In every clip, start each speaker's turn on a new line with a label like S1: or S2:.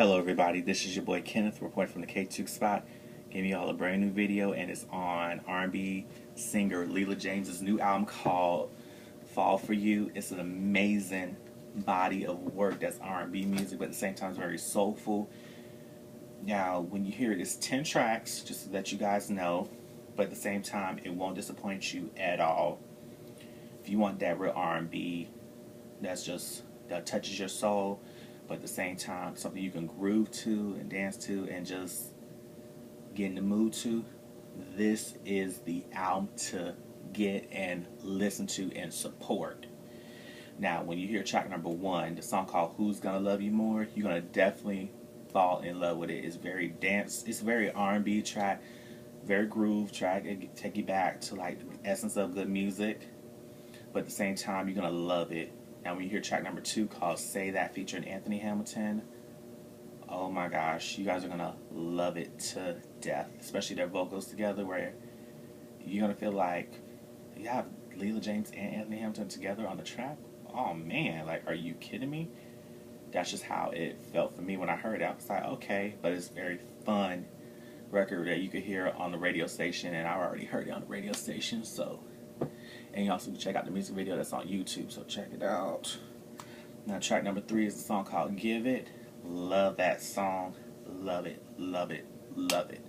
S1: Hello everybody, this is your boy Kenneth reporting from the KTookes spot, giving y'all a brand new video, and it's on R&B singer Leela James' new album called Fall For You. It's an amazing body of work that's R&B music, but at the same time it's very soulful. Now when you hear it, it's 10 tracks, just to let you guys know, but at the same time it won't disappoint you at all. If you want that real R&B that touches your soul, but at the same time something you can groove to and dance to and just get in the mood to, this is the album to get and listen to and support. Now when you hear track number 1, the song called Who's Gonna Love You More, you're gonna definitely fall in love with it. It's very dance, it's a very R&B track, very groove track. It take you back to like the essence of good music, but at the same time you're gonna love it. Now when you hear track number 2 called Say That featuring Anthony Hamilton, oh my gosh, you guys are gonna love it to death, especially their vocals together, where you're gonna feel like you have Leela James and Anthony Hamilton together on the track. Oh man, like, are you kidding me? That's just how it felt for me when I heard it. I was like, okay, but it's a very fun record that you could hear on the radio station, and I already heard it on the radio station, so. And you also can check out the music video that's on YouTube, so check it out. Now track number 3 is a song called Give It. Love that song. Love it, love it, love it.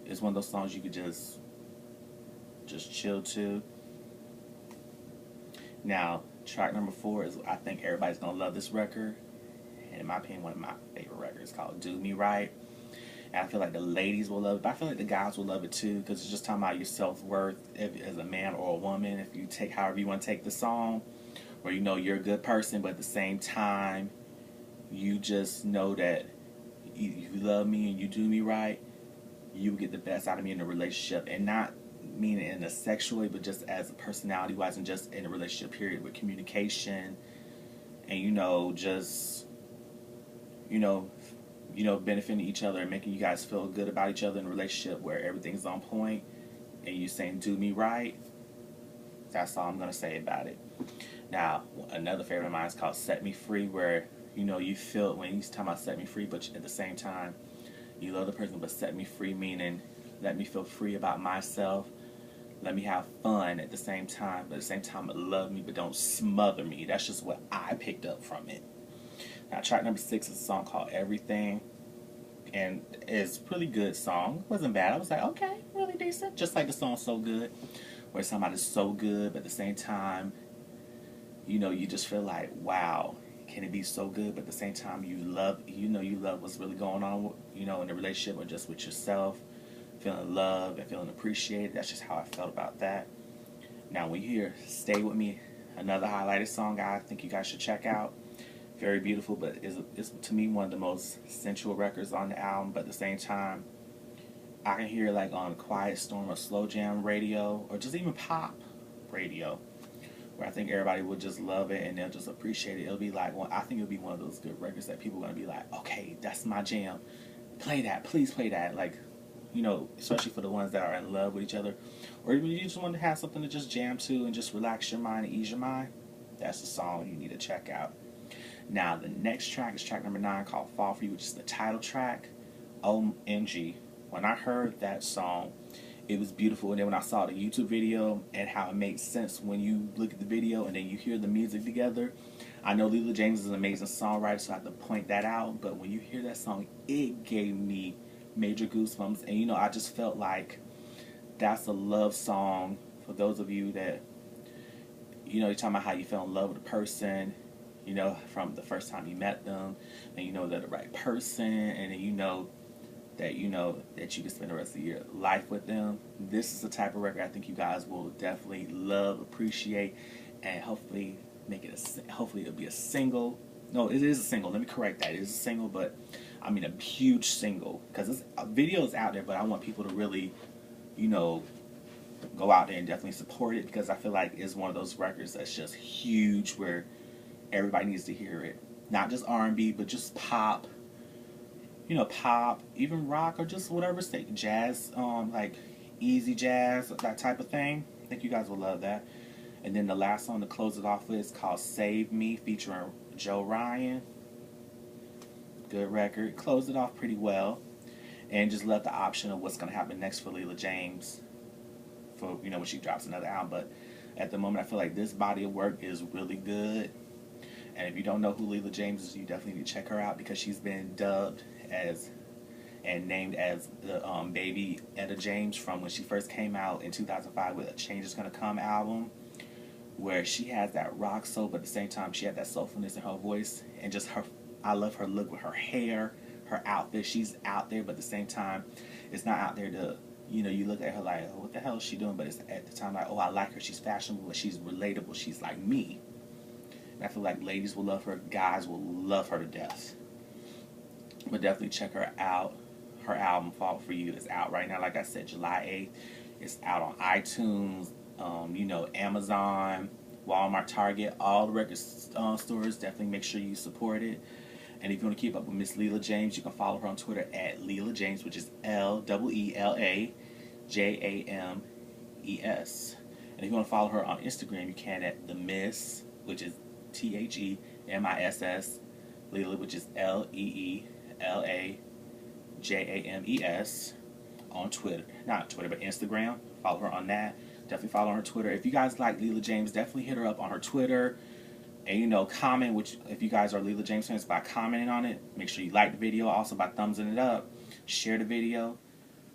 S1: It's one of those songs you could just chill to. Now track number 4 is, I think everybody's gonna love this record, and in my opinion one of my favorite records, called Do Me Right. And I feel like the ladies will love it, but I feel like the guys will love it too, because it's just talking about your self-worth as a man or a woman. If you take however you want to take the song, or you know you're a good person, but at the same time you just know that you love me and you do me right, you will get the best out of me in a relationship, and not meaning in a sexual way, but just as a personality wise, and just in a relationship period, with communication and just benefiting each other and making you guys feel good about each other in a relationship where everything's on point, and you saying do me right. That's all I'm going to say about it. Now, another favorite of mine is called Set Me Free, where, you feel when he's talking about set me free, but at the same time, you love the person, but set me free meaning let me feel free about myself. Let me have fun at the same time, but at the same time, love me, but don't smother me. That's just what I picked up from it. Now, track number 6 is a song called Everything, and it's a really good song. It wasn't bad. I was like, okay, really decent. Just like the song So Good, where somebody's so good, but at the same time, you just feel like, wow, can it be so good? But at the same time, you love what's really going on, in the relationship or just with yourself, feeling loved and feeling appreciated. That's just how I felt about that. Now, when you hear Stay With Me, another highlighted song I think you guys should check out. Very beautiful, but it's to me one of the most sensual records on the album. But at the same time, I can hear it like on Quiet Storm or Slow Jam radio, or just even pop radio, where I think everybody would just love it and they'll just appreciate it. It'll be like, I think it'll be one of those good records that people are gonna be like, okay, that's my jam. Play that, please play that. Like, especially for the ones that are in love with each other, or even you just want to have something to just jam to and just relax your mind and ease your mind. That's the song you need to check out. Now, the next track is track number 9 called Fall For You, which is the title track. OMG. When I heard that song, it was beautiful. And then when I saw the YouTube video and how it makes sense when you look at the video and then you hear the music together. I know Leela James is an amazing songwriter, so I have to point that out. But when you hear that song, it gave me major goosebumps. And, I just felt like that's a love song for those of you that, you're talking about how you fell in love with a person, from the first time you met them, and they're the right person, and then that you can spend the rest of your life with them. This is the type of record I think you guys will definitely love, appreciate, and hopefully hopefully it'll be a single. No, it is a single. Let me correct that. It is a single, but I mean a huge single, because a video is out there, but I want people to really, go out there and definitely support it, because I feel like it's one of those records that's just huge, where everybody needs to hear it. Not just R&B, but just pop, pop, even rock, or just whatever state, jazz, like easy jazz, that type of thing. I think you guys will love that. And then the last song to close it off with is called Save Me, featuring Joe Ryan. Good record. Closed it off pretty well. And just left the option of what's going to happen next for Leela James for, when she drops another album. But at the moment, I feel like this body of work is really good. And if you don't know who Leela James is, you definitely need to check her out because she's been dubbed as and named as the baby Etta James from when she first came out in 2005 with A Change Is Gonna Come album, where she has that rock soul, but at the same time she had that soulfulness in her voice and just her. I love her look with her hair, her outfit. She's out there, but at the same time, it's not out there to you look at her like, oh, what the hell is she doing? But it's at the time like, oh, I like her. She's fashionable, but she's relatable. She's like me. And I feel like ladies will love her, guys will love her to death. But definitely check her out. Her album Fall For You is out right now. Like I said, July 8th. It's out on iTunes, Amazon, Walmart, Target, all the record stores. Definitely make sure you support it. And if you want to keep up with Miss Leela James, you can follow her on Twitter at Leela James, which is LEELAJAMES. And if you want to follow her on Instagram, you can at The Miss, which is THEMISS, Leela, which is LEELAJAMES, on Twitter. Not Twitter, but Instagram. Follow her on that. Definitely follow her on Twitter. If you guys like Leela James, definitely hit her up on her Twitter. And, comment, which if you guys are Leela James fans, by commenting on it. Make sure you like the video. Also by thumbsing it up. Share the video.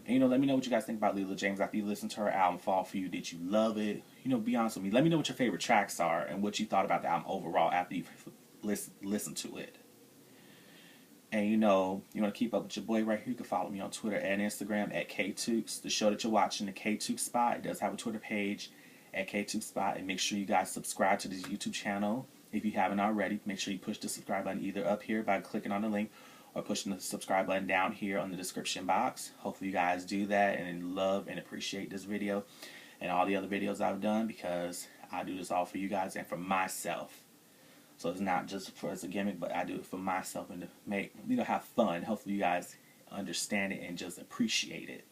S1: And, let me know what you guys think about Leela James after you listen to her album, Fall For You. Did you love it? Be honest with me. Let me know what your favorite tracks are and what you thought about the album overall after you've listened to it. And, you want to keep up with your boy right here. You can follow me on Twitter and Instagram at KTookes. The show that you're watching, the KTookes Spot, it does have a Twitter page at KTookes Spot. And make sure you guys subscribe to this YouTube channel. If you haven't already, make sure you push the subscribe button either up here by clicking on the link or pushing the subscribe button down here on the description box. Hopefully you guys do that and love and appreciate this video and all the other videos I've done, because I do this all for you guys and for myself. So it's not just as a gimmick, but I do it for myself and to make, have fun. Hopefully you guys understand it and just appreciate it.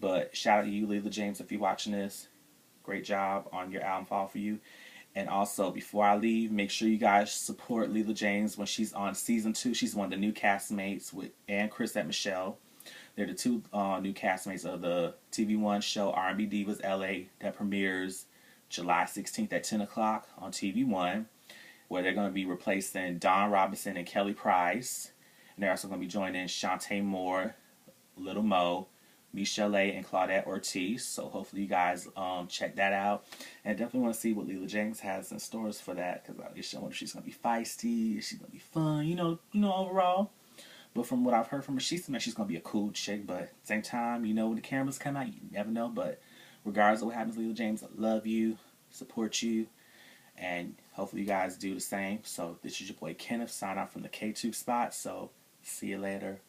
S1: But shout out to you, Leela James, if you're watching this. Great job on your album, Fall For You. And also, before I leave, make sure you guys support Leela James when she's on season 2. She's one of the new castmates with Chris at Michel'le. They're the two new castmates of the TV One show R&B Divas LA that premieres July 16th at 10 o'clock on TV One, where they're going to be replacing Dawn Robinson and Kelly Price. And they're also going to be joining Shantae Moore, Little Mo, Michel'le, and Claudette Ortiz. So hopefully you guys check that out. And I definitely want to see what Leela James has in stores for that, because I wonder if she's going to be feisty, if she's going to be fun, overall. But from what I've heard from her, she seems like she's going to be a cool chick. But at the same time, when the cameras come out, you never know. But regardless of what happens, Leela James, I love you, support you, and hopefully you guys do the same. So this is your boy Kenneth, sign out from the KTookes Spot. So see you later.